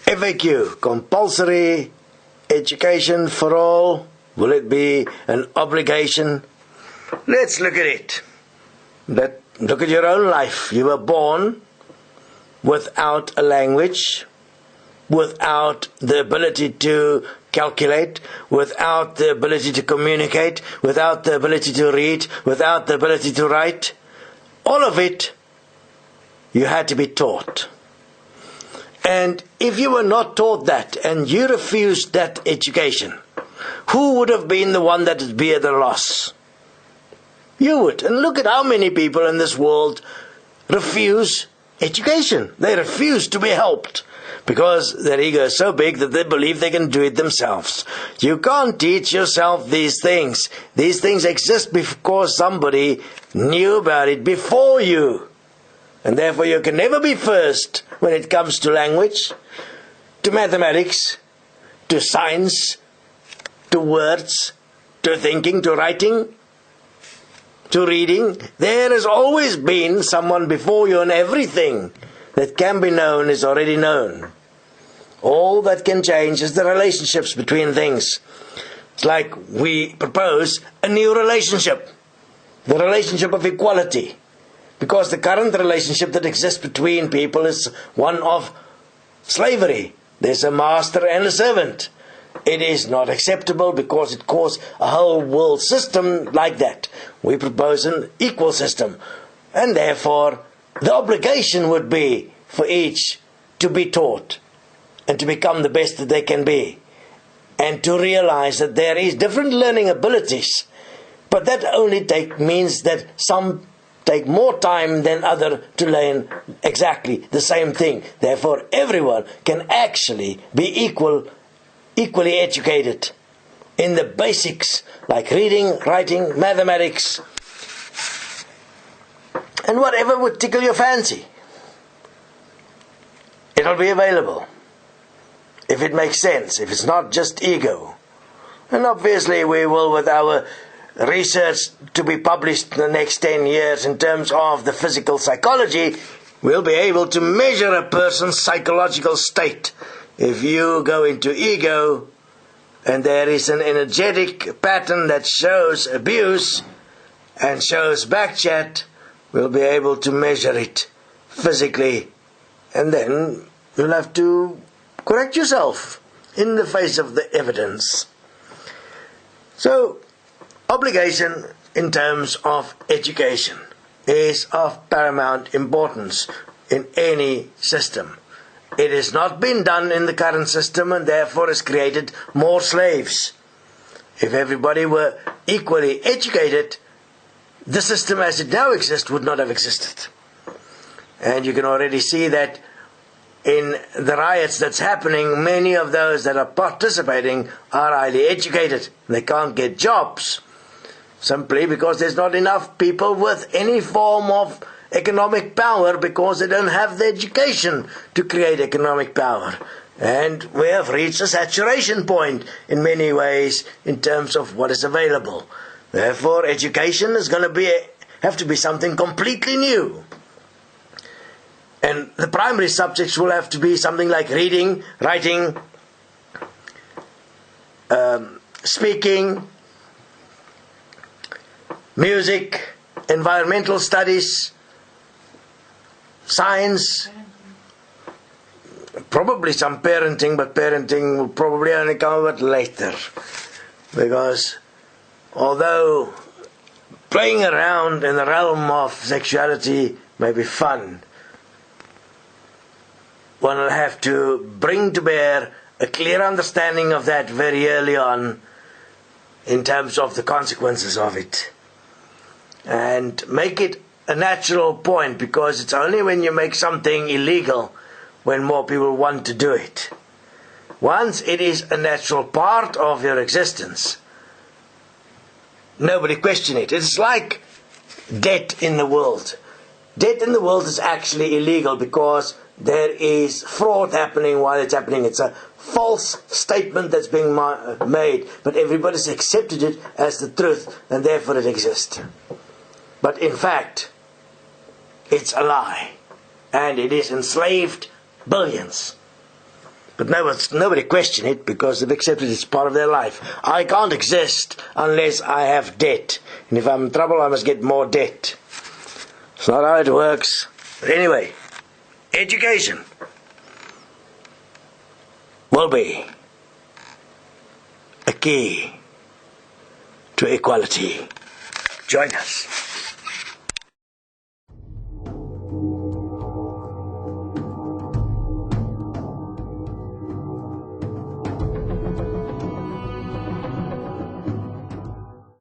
FAQ, compulsory education for all. Will it be an obligation? Let's look at it. But look at your own life. You were born without a language, without the ability to calculate, without the ability to communicate, without the ability to read, without the ability to write. All of it, you had to be taught. And if you were not taught that, and you refused that education, who would have been the one that would bear the loss? You would. And look at how many people in this world refuse education. They refuse to be helped because their ego is so big that they believe they can do it themselves. You can't teach yourself these things. These things exist because somebody knew about it before you. And therefore you can never be first when it comes to language, to mathematics, to science, to words, to thinking, to writing, to reading. There has always been someone before you, and everything that can be known is already known. All that can change is the relationships between things. It's like we propose a new relationship, the relationship of equality. Because the current relationship that exists between people is one of slavery. There's a master and a servant. It is not acceptable because it caused a whole world system like that. We propose an equal system. And therefore, the obligation would be for each to be taught and to become the best that they can be. And to realize that there is different learning abilities. But that only means that some take more time than other to learn exactly the same thing. Therefore, everyone can actually be equally educated in the basics like reading, writing, mathematics, and whatever would tickle your fancy. It'll be available if it makes sense, if it's not just ego. And obviously we will, with our research to be published in the next 10 years in terms of the physical psychology, we'll be able to measure a person's psychological state. If you go into ego and there is an energetic pattern that shows abuse and shows backchat, we'll be able to measure it physically, and then you'll have to correct yourself in the face of the evidence. So, obligation in terms of education is of paramount importance in any system. It has not been done in the current system and therefore has created more slaves. If everybody were equally educated, the system as it now exists would not have existed. And you can already see that in the riots that's happening, many of those that are participating are highly educated. They can't get jobs simply because there's not enough people with any form of economic power because they don't have the education to create economic power. And we have reached a saturation point in many ways in terms of what is available. Therefore, education is going to have to be something completely new. And the primary subjects will have to be something like reading, writing, speaking, music, environmental studies, science, probably some parenting, but parenting will probably only come a bit later. Because although playing around in the realm of sexuality may be fun, one will have to bring to bear a clear understanding of that very early on in terms of the consequences of it. And make it a natural point, because it's only when you make something illegal when more people want to do it. Once it is a natural part of your existence, nobody question it. It's like debt in the world. Debt in the world is actually illegal because there is fraud happening while it's happening. It's a false statement that's being made, but everybody's accepted it as the truth, and therefore it exists. But in fact, it's a lie, and it has enslaved billions. But nobody question it because they've accepted it's part of their life. I can't exist unless I have debt, and if I'm in trouble, I must get more debt. It's not how it works. But anyway, education will be a key to equality. Join us.